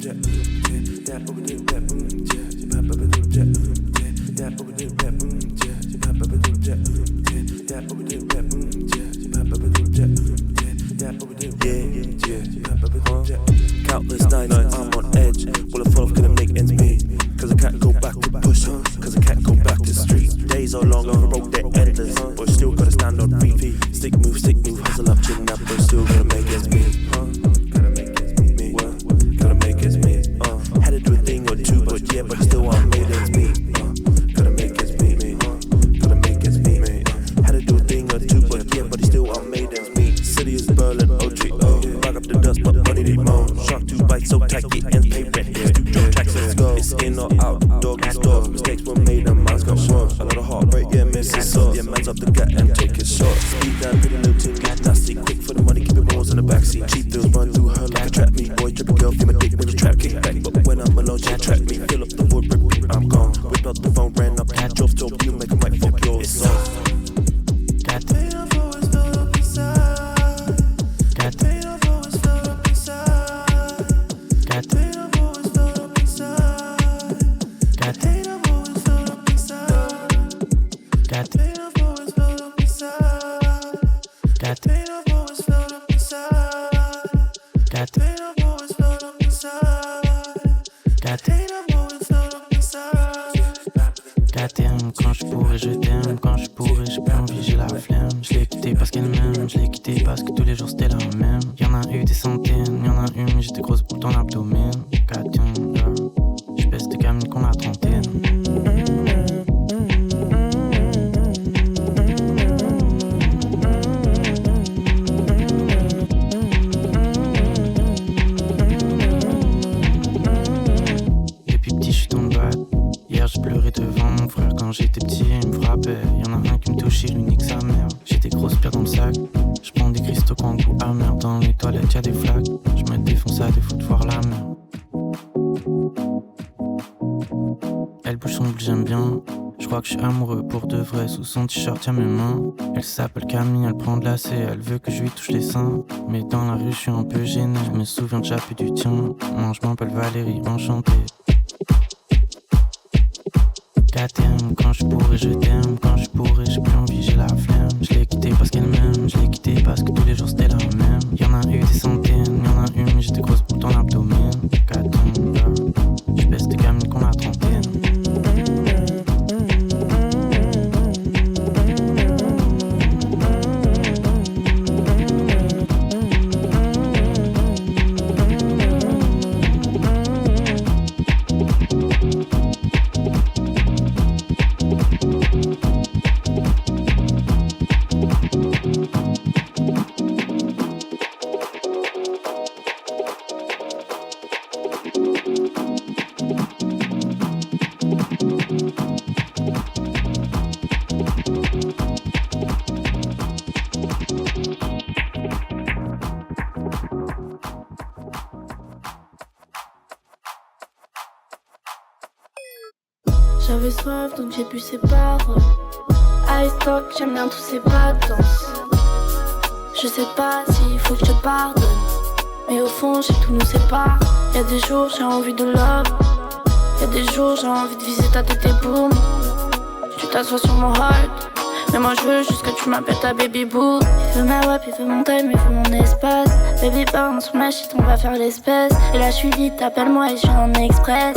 Countless nights I'm on edge, will I fall off, gonna make ends meet? Cause I can't go back to push, cause I can't go back to street. Days are long, on the road they're endless, but still gotta stand on 3 feet. Stick move, hustle up, chin up, but still gotta make ends meet. Gotta make ends meet, gotta make ends meet. Had to do a thing or two, but yeah, but still I made ends meet. Gotta make ends meet, gotta make ends meet. Had to do a thing or two, but yeah, but still I made ends meet. City is Berlin, O3O. Back up the dust, but money they moan. Shark 2 bites so tight, get ends pay rent. Here's 2 drop tracks, let's go. It's in or out, dog is dog. Mistakes were made and man's got wrong. A lot of heartbreak, yeah, missing sauce. Yeah, man's up the gut and take his shot. Speed down, pretty little thing, get nasty. Quick for the money, keep it balls in the backseat. Cheap thrills run through her like a trap meet. Boy, trippy girl, feel my dick when the trap kick back. But when I'm alone, she trap me. Fill up the wood, repeat, I'm gone. Whip out the phone, ran up, drove to you, make a mic, fuck yours. It's off. Got the quand je pourrais, je t'aime. Quand je pourrais, j'ai plus envie, j'ai la flemme. Je l'ai quitté parce qu'elle m'aime. Je l'ai quitté parce que tous les jours c'était la même. Y'en a eu des centaines, y'en a une, mais j'étais grosse boule dans l'abdomen. Je baisse de gamine qu'on a trentaine. J'étais petit, il me frappait. Y'en a un qui me touchait, lui nique sa mère. J'ai des grosses pierres dans le sac. J'prends des cristaux quand goût amer. Dans les toilettes y'a des flaques. J'me défonce à défaut de voir la mer. Elle bouge son boule, j'aime bien. J'crois que j'suis amoureux pour de vrai. Sous son t-shirt y'a mes mains. Elle s'appelle Camille, elle prend de la C. Elle veut que je lui touche les seins. Mais dans la rue j'suis un peu gêné. J'me souviens de plus du tien. Moi j'm'appelle Valérie, enchantée. KTM, quand je pourrais, je t'aime. Quand je pourrais, j'ai plus envie, j'ai la flemme. Je l'ai quitté parce qu'elle m'aime. Je l'ai quitté parce que tous les jours c'était la même. Y'en a eu des centaines, y'en a une, mais j'étais grosse boule dans l'abdomen. KTM, je baisse de gamine qu'on a trentaine. J'avais soif donc j'ai bu ses paroles. Ice talk, j'aime bien tous ces badances. Je sais pas s'il faut que je te pardonne, mais au fond j'ai tout nous sépare. Y'a des jours j'ai envie de love, y'a des jours j'ai envie de viser ta tête et boum. Tu t'assois sur mon heart, mais moi je veux juste que tu m'appelles ta baby boo. Il veut ma wap, il veut mon time, il veut mon espace. Baby bounce sur ma shit, on va faire l'espèce. Et là je suis vite, appelle-moi et je viens en express.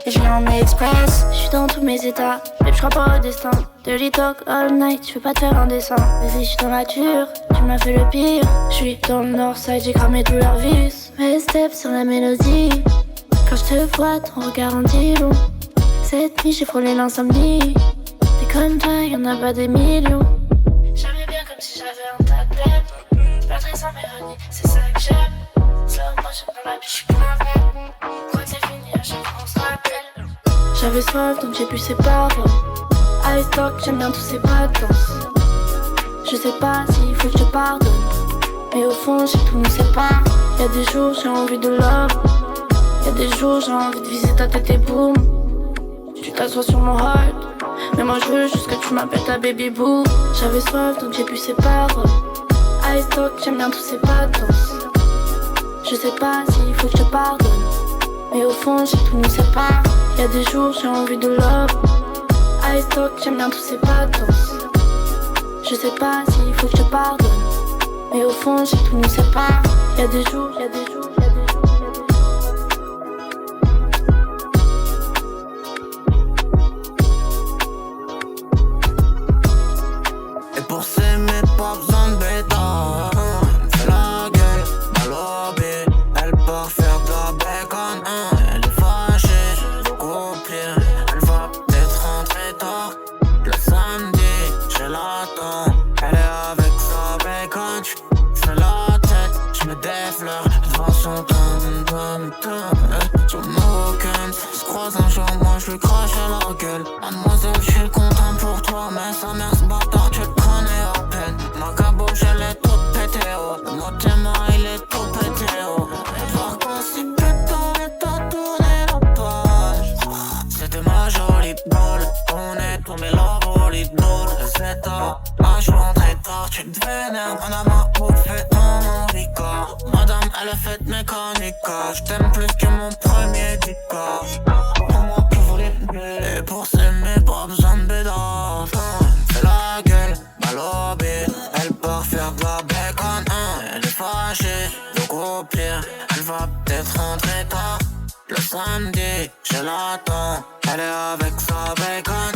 Et je viens en express, je suis dans tous mes états. Mais je crois pas au destin. Dirty talk all night, je peux pas te faire un dessin. Vas-y, je suis dans la dure, tu m'as fait le pire. Je suis dans le Northside, j'ai cramé tout leur vis. Mes steps sur la mélodie. Quand je te vois, ton regard en dit long. Cette nuit, j'ai frôlé l'insomnie. Des comme toi, y'en a pas des millions. J'aimais bien comme si j'avais un tablet. C'est pas très sans mélodie, c'est ça que j'aime. Slow motion dans la vie, je suis plein. Crois que c'est fini, à chaque fois on se rappelle. J'avais soif donc j'ai bu ses paroles. Ice talk, j'aime bien tous ces badances. Je sais pas s'il faut que je te pardonne, mais au fond j'ai tout nous sépare. Y'a des jours j'ai envie de love, y'a des jours j'ai envie de viser ta tête et boum. Tu t'assois sur mon heart, mais moi je veux juste que tu m'appelles ta baby boo. J'avais soif donc j'ai bu ses paroles. Ice talk, j'aime bien tous ces badances. Je sais pas s'il faut que je te pardonne, mais au fond si tout nous sépare. Y'a des jours j'ai envie de love, Ice talk, j'aime bien tous ces vacances. Je sais pas s'il faut que je te pardonne, mais au fond si tout nous sépare. Y'a des jours, y'a des jours, y'a des jours, y'a des jours. Et pour s'aimer pas besoin de béton. Fais la gueule, à l'obé. Elle part faire de la bacon. Elle est fâchée, je couper. Elle va peut-être rentrer tard. Le samedi, je l'attends. Elle est avec sa bacon. J'fais la tête, j'mets des fleurs devant son tom-tom-tom. Sur nos guns, se croise un jour, moi j'lui crache à la gueule. Mademoiselle, j'suis content pour toi, mais sa mère ce bâtard, tu le connais à peine. Ma caboche, elle est toute pété, oh. Le motema, il est tout pété, oh. Et voir qu'on s'y pétant, et t'as tourné la page. C'était ma jolie boule, on est tombé la volée d'eau. C'est tard, là j'suis rentré tard, tu te vénères, madame a bouffé ton handicap. Madame, elle est faite mécanique, j't'aime plus que mon premier dica. Pour moi, tu voulais me et pour s'aimer, pas besoin de bédard. Fais la gueule, balobé. Elle part faire de la bacon, elle est fâchée, donc au pire, elle va peut-être rentrer tard. Le samedi, je l'attends, elle est avec sa bacon.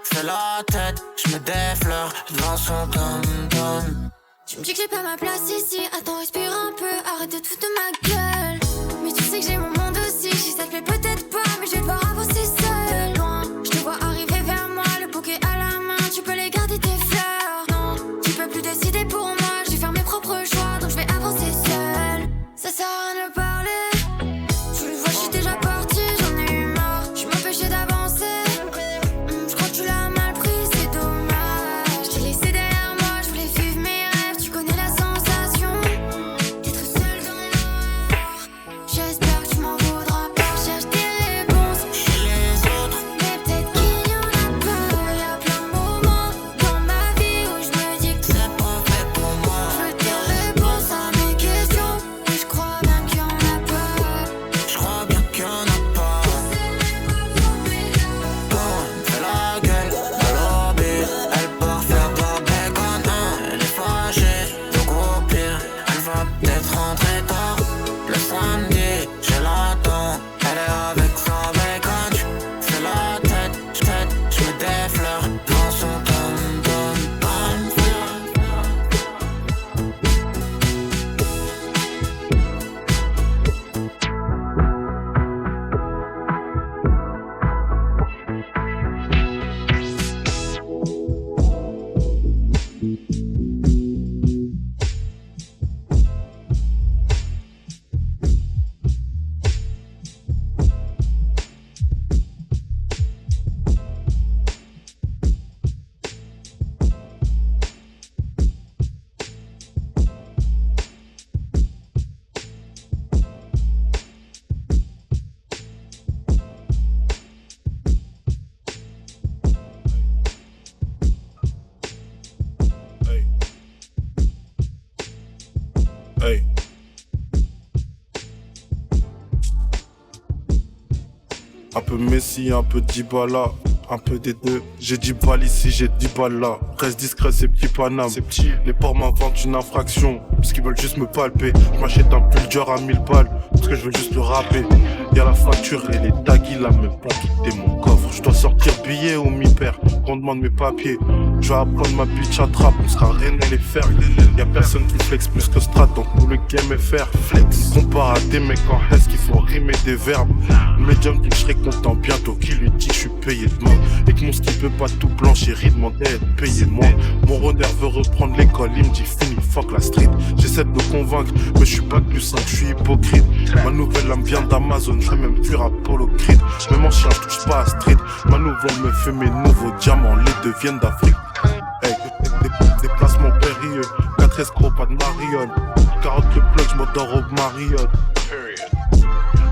J'fais la tête, j'mets des fleurs devant son tom-tom. Tu me dis que j'ai pas ma place ici, attends respire un peu, arrête de te foutre de ma gueule. Mais tu sais que j'ai mon monde aussi, si ça te plaît peut-être pas, mais je vais devoir avancer seule. Loin, je te vois arriver vers moi, le bouquet à la main, tu peux les garder tes fleurs. Non, tu peux plus décider pour moi, j'ai fait mes propres choix, donc je vais avancer seule. Ça sert à rien de parler, tu le vois, je suis déjà partie, j'en ai eu marre, je m'empêchais d'avancer. Je crois que tu l'as mal pris, c'est dommage. Je t'ai laissé derrière moi, je voulais vivre mes rêves. Tu connais la sensation d'être seule dans le noir. J'espère que tu m'en voudras pas. Je cherche des réponses Chez les autres, mais peut-être qu'il y en a pas. Y'a plein de moments dans ma vie où je me dis que c'est pas fait pour moi. je veux des réponses à mes questions. Et je crois bien qu'il y en a pas. J'crois bien qu'il y en a pas. Fais la gueule, balobé. Elle part faire de la bacon, elle est fâchée, donc au pire, elle va peut-être rentrer tard. Le samedi, je l'attends, elle est avec sa bacon. J'fais la tête, j'mets des fleurs dans son tom-tom. Hey. Un peu Messi, un peu Dybala, un peu des deux. J'ai 10 balles ici, j'ai 10 balles là. Reste discret, ces petits Panam. Ces petits, les porcs m'inventent une infraction. Parce qu'ils veulent juste me palper. Je m'achète un pull dur à 1000 balles. Parce que je veux juste le rapper. Y'a la facture et les taguis là, même pour quitter mon coffre. Je dois sortir billet ou mi-père. Qu'on demande mes papiers. Je vais apprendre ma bitch à trappe. On sera reine et les fers. Y'a personne qui flex plus que Strat. Donc nous le game est faire. Flex. Compare à des mecs en S qu'il faut rimer des verbes. Le médium dit que je serai content bientôt. Qui lui dit que je suis payé demain. Et que mon ski peut pas tout blanchir. Il demandait à être payé moi. Mon runner veut reprendre l'école. Il me dit fini, fuck la street. J'essaie de me convaincre. Mais je suis pas plus 5, je suis hypocrite. Ma nouvelle âme vient d'Amazon. Je vais même fuir Apollo Creed. Même en chien, je touche pas à street. Ma nouvelle me fait mes nouveaux diamants. Les deux viennent d'Afrique. Hey, déplacement périlleux. 4 escrocs, pas de mariole. 40 le plug, je m'endors au Marriott.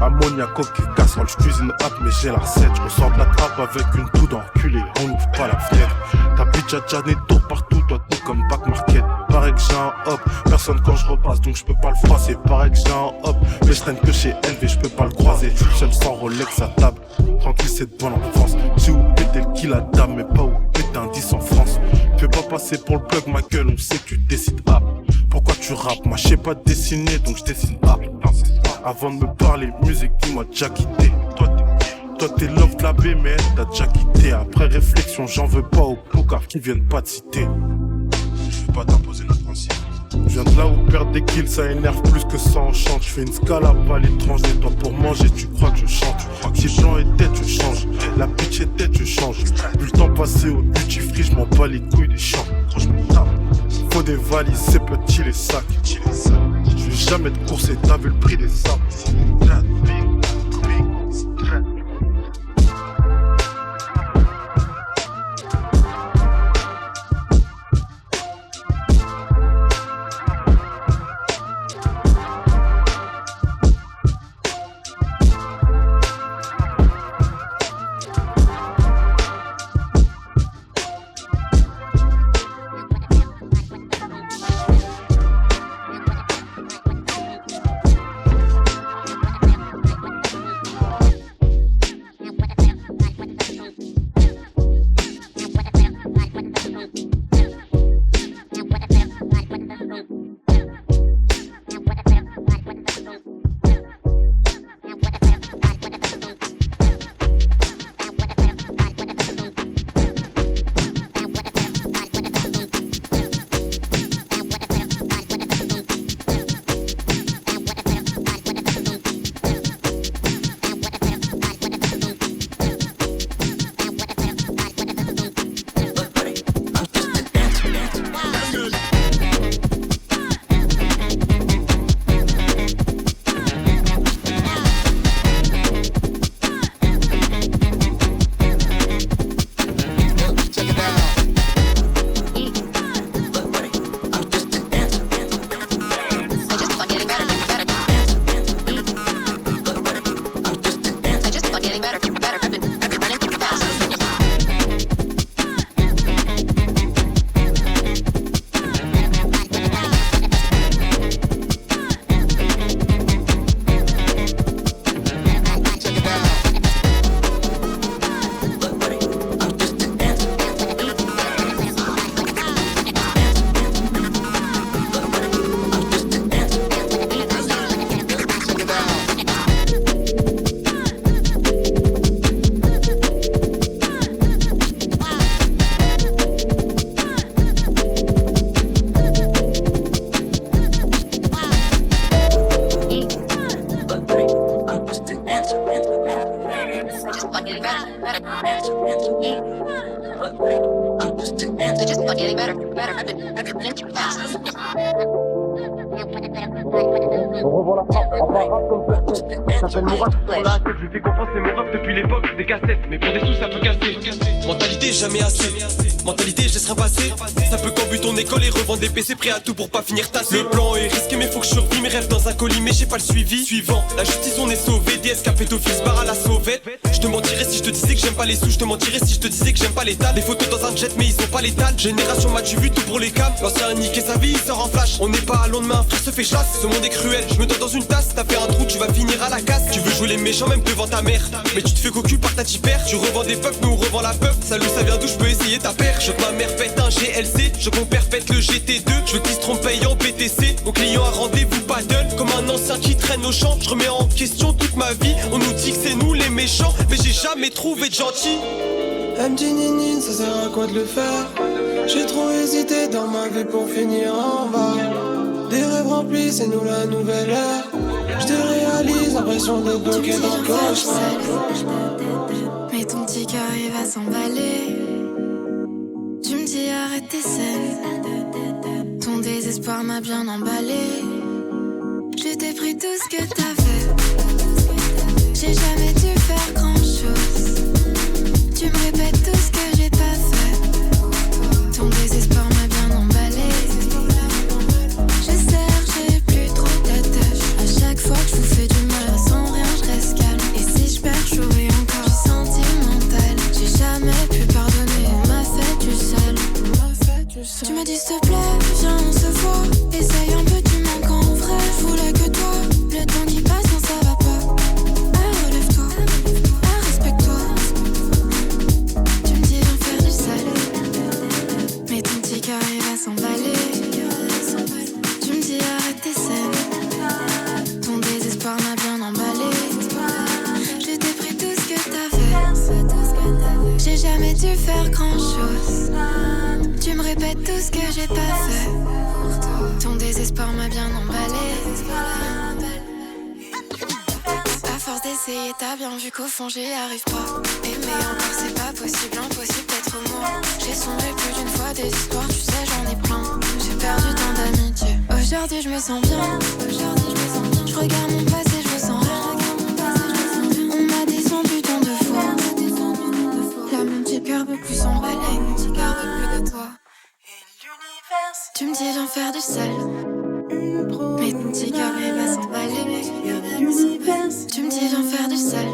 Ammoniac, coquille, casserole, je cuisine hâte mais j'ai la recette. Je me sors de la trappe avec une poudre enculée, on n'ouvre pas la fenêtre. Ta bitch a déjà des tours partout, toi tout comme back market. paraît que j'ai un hop. Personne quand je repasse donc je peux pas le froisser. Pareil que j'ai un hop, mais je traîne que chez LV, je peux pas le croiser. Je suis seul sans Rolex à table, tranquille c'est de bonne enfance. J'ai où péter le kill à dame, mais pas où péter un 10 en France. Fais pas passer pour le plug ma gueule, on sait que tu décides hop. Pourquoi tu rappes? Moi je sais pas dessiner donc je dessine hop. Avant de me parler musique, dis-moi déjà quitté. Toi t'es love de la B mais elle t'a déjà quitté. Après réflexion j'en veux pas aux pocards qui viennent pas te citer. Je veux pas t'imposer notre principe. Je viens de là où perdre des kills ça énerve plus que ça enchante. Je fais une scala à l'étranger, toi pour manger tu crois que je chante. Si blanc et tête je change, la pitch et tête je change. Vu le temps passer au duty free, je m'en bats les couilles des champs. Faut des valises, c'est petit les sacs. Je vais jamais te courser, t'as vu le prix des sables. On revoit la frappe, on va rap comme personne. Ça s'appelle Mourad pour la tête. Je lui fais confiance, c'est mon rap depuis l'époque des cassettes. Mais pour des sous, ça peut casser. Mentalité jamais assez. Mentalité, je laisserai passer. Ça peut qu'en but ton école et revendre des PC prêts à tout pour pas finir tassé. Le plan est risqué, mais faut que je survie. Mes rêves dans un colis, mais j'ai pas le suivi. Suivant, la justice, on est sauvé. DSK, pédophile, se barre à la sauvette. Je te mentirais si je te disais que j'aime pas les sous. Je te mentirais si je te disais que j'aime pas l'état. Des photos dans un jet, mais ils sont pas létales. Génération m'a-tu vu tout pour les cams. L'ancien a niqué sa vie, il sort en flash. On n'est pas à lendemain, frère se fait chasse. Ce monde est cruel, je me donne dans une tasse. T'as fait un trou, tu vas finir à la casse. Tu veux jouer les méchants même devant ta mère. Mais tu te fais cocu par ta tipère. Tu revends des puffs, nous on revend la puff. Salut, ça vient d'où, je peux essayer ta paire. Je veux que ma mère pète un GLC. Je veux qu'on père pète le GT2. Je veux qu'ils se trompent payant BTC. Mon client a rendez-vous paddle. Comme un ancien qui traîne au champ. Je remets en question toute ma vie. On nous dit que c'est nous les méchants. Mais j'ai jamais trouvé de gentil. Elle me dit Nini, ça sert à quoi de le faire? J'ai trop hésité dans ma vie pour finir en bas. Des rêves remplis, c'est nous la nouvelle ère. Je te réalise, l'impression d'être bloqué dans le cauchemar. Mais ton petit cœur il va s'emballer. Tu me dis arrête tes scènes. Ton désespoir m'a bien emballé. Je t'ai pris tout ce que t'avais. J'ai jamais dû faire grand chose. Tu me répètes tout ce que j'ai pas fait. Ton désespoir m'a bien emballé. Je serre, j'ai plus trop d'attache. À chaque fois que je vous fais du mal, sans rien je reste calme. Et si je perds, je jouerai encore. Je suis sentimentale. J'ai jamais pu pardonner. On m'a fait du sale. Tu me dis s'il te plaît, viens on se dû faire grand chose. Tu me répètes tout ce que j'ai pas fait. Ton désespoir m'a bien emballé. À force d'essayer, t'as bien vu qu'au fond j'y arrive pas. Aimer encore c'est pas possible, impossible d'être moi. J'ai sombré plus d'une fois des histoires, tu sais j'en ai plein. J'ai perdu tant d'amitié. Aujourd'hui je me sens bien. Je regarde mon passé, je me sens rien. On m'a descendu tant de fois. Là mon petit cœur veut plus s'emballer. Mon petit cœur veut plus de toi. Tu me dis viens faire du sel. Mais ton petit cœur il va s'emballer. Tu me dis viens faire du sel.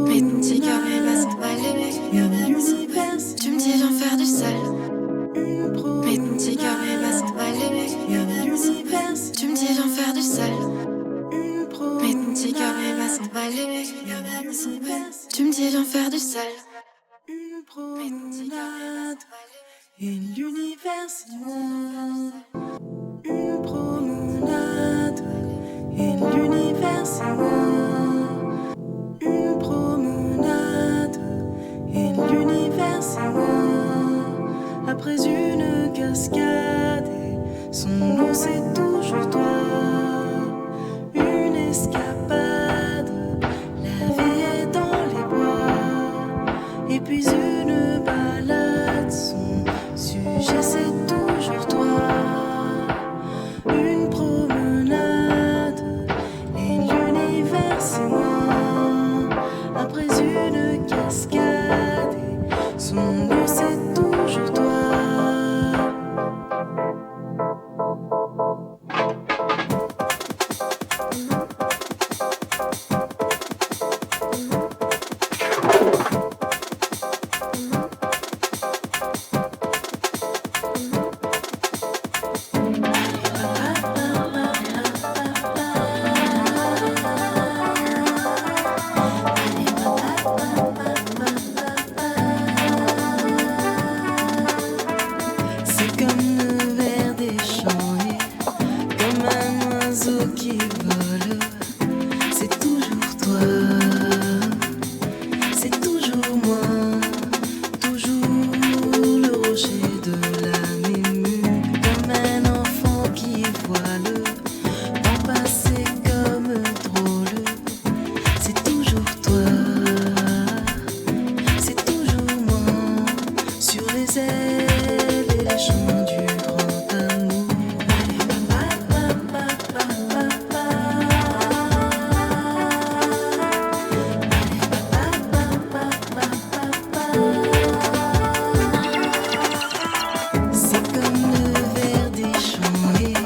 Mais ton petit cœur il va s'emballer. Tu me dis viens faire du sel. Mais ton petit cœur il va s'emballer. Tu me dis viens faire du sel. Mais ton petit cœur il va s'emballer. Tu me dis viens faire du sel. Mais ton petit cœur il va s'emballer. Et l'univers c'est moi. Une promenade. Et l'univers c'est moi. Une promenade. Et l'univers c'est moi. Après une cascade et son eau c'est toujours toi. Une escapade. La vie est dans les bois. Et puis une balade. Son sujet c'est toujours toi. Une promenade. Et l'univers c'est moi. Après une cascade et son eau c'est toujours toi. C'est comme le ver des champs et comme un oiseau qui vole. C'est toujours toi, c'est toujours moi, toujours le rocher de la mémue. Comme un enfant qui voit le temps passer comme drôle. C'est toujours toi, c'est toujours moi, sur les ailes et les chants du grand amour. C'est comme le ver des champs et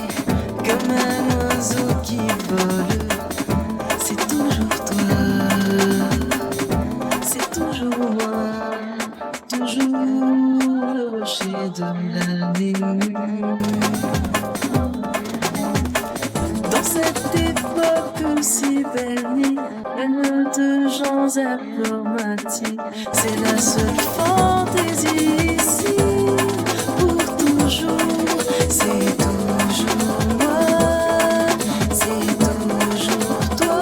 comme un oiseau qui vole. C'est toujours toi, c'est toujours moi, toujours le rocher de la mémue. Dans cette époque si bénie, pleine de gens aphlomatiques, c'est la seule fantaisie ici. Pour toujours, c'est toujours moi, c'est toujours toi.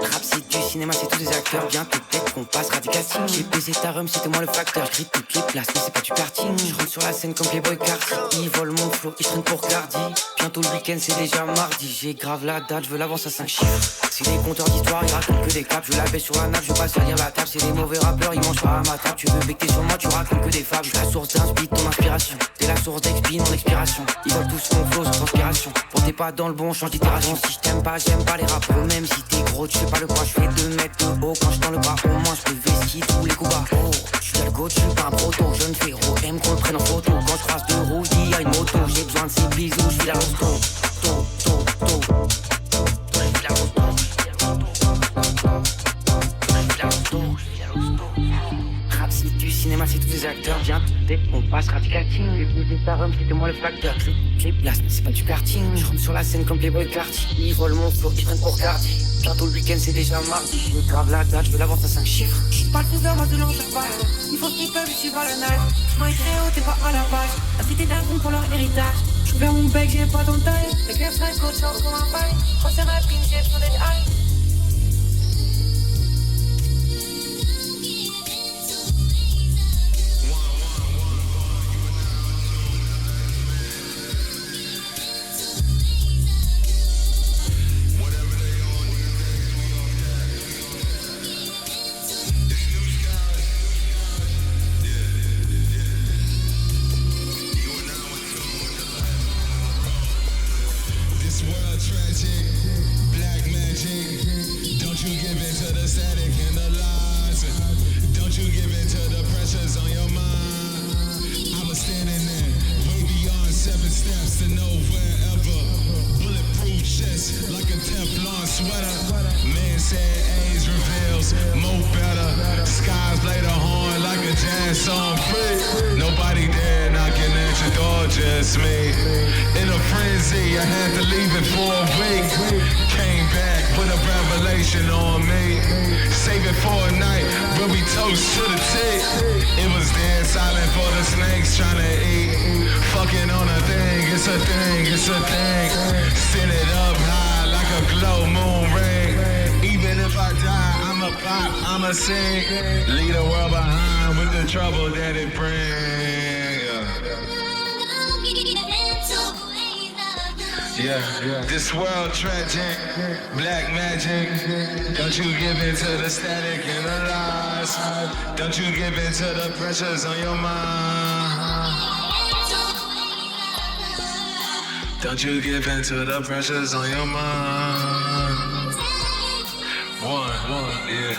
Rap c'est du cinéma, c'est tous des acteurs. Bien peut-être qu'on passera des castings. J'ai baisé ta rhum, c'était moi le facteur. Je grille toutes les places, mais c'est pas du karting. Je rentre sur la scène comme Playboy Carty. Ils volent mon flow, ils traînent pour Cardi. Bientôt le week-end, c'est déjà mardi. J'ai grave la date, je veux l'avance à 5 chiffres. C'est des compteurs d'histoire, ils racontent que des caps. Je la baisse sur la nappe, je veux pas salir la table. C'est des mauvais rappeurs, ils mangent pas à ma table. Tu veux becter sur moi, tu racontes que des fables. Je suis la source d'inspi, ton inspiration. T'es la source d'expi, non expiration. Ils veulent tous mon flow sans transpiration. Pour t'es pas dans le bon, change d'itération. Si je t'aime pas, j'aime pas les rappeurs. Même si t'es gros, tu fais pas le poids. Je fais 2 mètres de haut quand je tends le bras. Au moins je peux vestir tous les coups bas. Oh, je suis le go, tu suis pas un proto. Jeune féro, aime qu'on le prenne en photo. Quand je croise de rouge, dis y'a une moto. J'ai besoin de ces bisous, je vis la rosto. Rap c'est du cinéma, c'est tous des acteurs. Bien peut-être qu'on passe radicating. Les boules ta rhum, c'était moi le facteur. Les places, mais c'est pas du karting. Je rentre sur la scène comme Playboy Carty. Ils volent mon flow, ils prennent pour Cardi. Bientôt le week-end, c'est déjà mardi. Je grave la date, je veux l'avoir à 5 chiffres. Pas le faiseur, moi de l'an, je parle. Il faut qu'ils peuvent suivre la neige. Moi, très haut, t'es pas à la base. La cité d'un con pour leur héritage. Je fais mon bec, j'ai pas ton taille. Les gars, frère, coach, chance pour un bail. Quand c'est rapping, j'ai sur des high. Leave the world behind with the trouble that it brings. Yeah, this world tragic, black magic. Don't you give in to the static and the lies. Don't you give in to the pressures on your mind. Don't you give in to the pressures on your mind. One, yeah.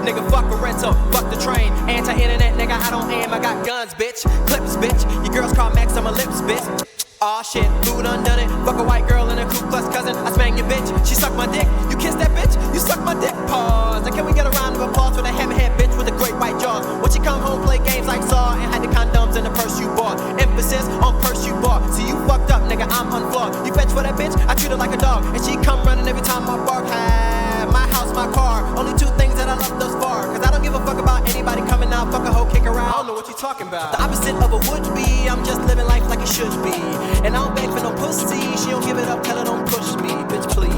Nigga, fuck a rental, fuck the train. Anti-internet, nigga, I don't aim, I got guns, bitch. Clips, bitch. Your girls call Max on my lips, bitch. Aw shit, food undone it. Fuck a white girl and a Ku Klux cousin. I spank your bitch, she suck my dick. You kiss that bitch, you suck my dick. Pause. Now can we get a round of applause for the hammerhead bitch with the great white jaws? When she come home, play games like Saw and had the condoms in the purse you bought. Emphasis on purse you bought. See you fucked up, nigga, I'm unflawed. You fetch for that bitch, I treat her like a dog, and she come running every time I bark. My house, my car. Only two things that I love thus far. Cause I don't give a fuck about anybody coming out. Fuck a hoe, kick around. I don't know what you talking about. The opposite of a would be. I'm just living life like it should be. And I don't beg for no pussy. She don't give it up, tell her don't push me. Bitch, please.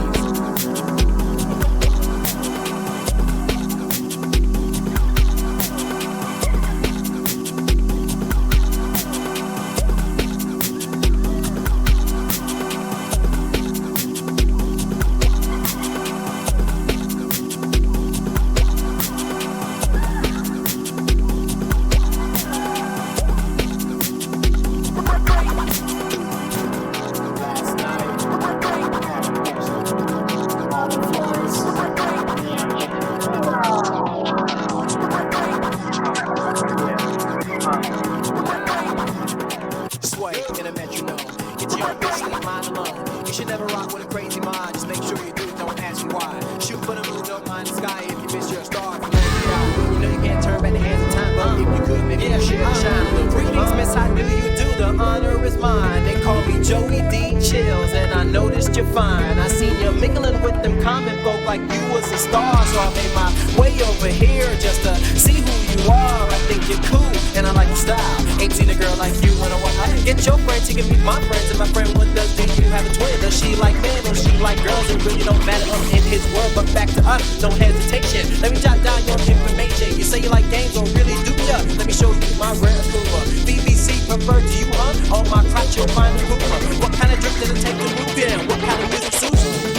No hesitation. Let me jot down your information. You say you like games, don't really do ya. Let me show you my rare cougar. BBC preferred to you, huh? On my crotch you'll find a cougar. What kind of drip does it take to move in? What kind of music suits you?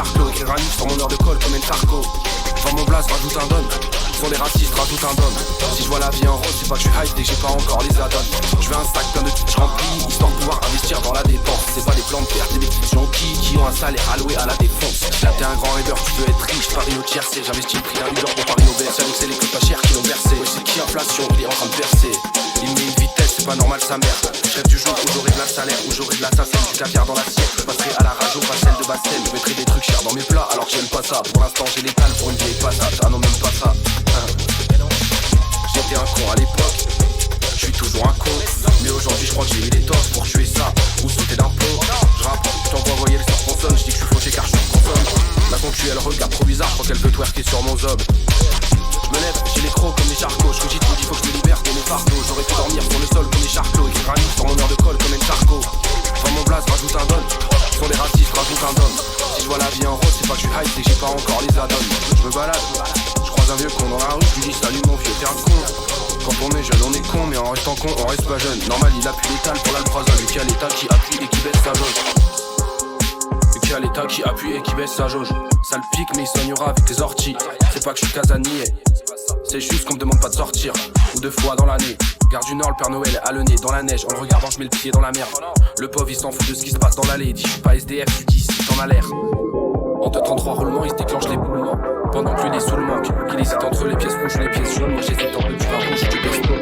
charclos. Écrire un livre sur mon heure de colle comme une Charcot. Vends mon blast, rajoute un don. Sont des racistes, rajoute un don. Si je vois la vie en rose, c'est pas que je suis hype et que j'ai pas encore les add-ons. Je veux un sac plein de titres remplis, histoire de pouvoir investir dans la dépense. C'est pas des plans de perte, c'est des petits jonquilles qui ont un salaire alloué à la défense. Là t'es un grand rêveur, tu veux être riche, Paris au tiercé. J'investis le prix d'un Uber pour Paris au BS. Avec c'est les clubs pas chers qui l'ont versé. Ouais, c'est qui inflation, il est en train de verser. Il met une vitesse, c'est pas normal sa mère. Je rêve du jour où j'aurai de la salaire, où j'aurai de l'assassin, du caviar dans l'assiette. Je passerai à la radio, pas celle de Bassel. Je mettrai des trucs chers dans mes plats alors que j'aime pas ça. Pour l'instant j'ai l'étal pour une vieille passage. Ah non même pas ça. J'étais un con à l'époque, je suis toujours un con. Mais aujourd'hui je crois que j'ai eu les torts pour tuer ça ou sauter d'un plomb. Je rappe, je t'envoie voyelle sur consonne. Je dis que je suis fauché car je suis consomme. La concu elle regarde trop bizarre, je crois qu'elle veut twerker sur mon zob. Je me lève, j'ai les crocs comme des charcots. Je rugis tout, il faut que je me libère de mes fardeaux. J'aurais pu dormir sur le sol comme des charclos. Écrire un livre sur mon heure de colle comme une Charcot. Vends mon blast, rajoute un don. Sont des racistes, rajoute un don. Si je vois la vie en rose, c'est pas que je suis hype, c'est que j'ai pas encore les add-ons. Je me balade, je croise un vieux con dans la rue, je lui dis salut mon vieux, t'es un con. Quand on est jeune, on est con, mais en restant con, on reste pas jeune. Normal, il appuie l'étal pour l'alprazole. Lui qui a l'état qui appuie et qui baisse sa jauge. Lui qui a l'état qui appuie et qui baisse sa jauge. Ça le pique, mais il soignera avec les orties. C'est pas que je suis casanier, c'est juste qu'on me demande pas de sortir. Ou 2 fois dans l'année. Gare du Nord, le Père Noël a le nez dans la neige. En le regardant, je mets le pied dans la merde. Le pauvre, il s'en fout de ce qui se passe dans l'allée. Dit, je suis pas SDF, tu dis, si t'en as l'air. En 2-33 roulements, il se déclenche l'éboulement. Pendant que lui, il est sous le manque. Qu'il hésite entre les pièces rouges et les pièces jaunes. Moi, j'hésite entre le putain rouge du pesto.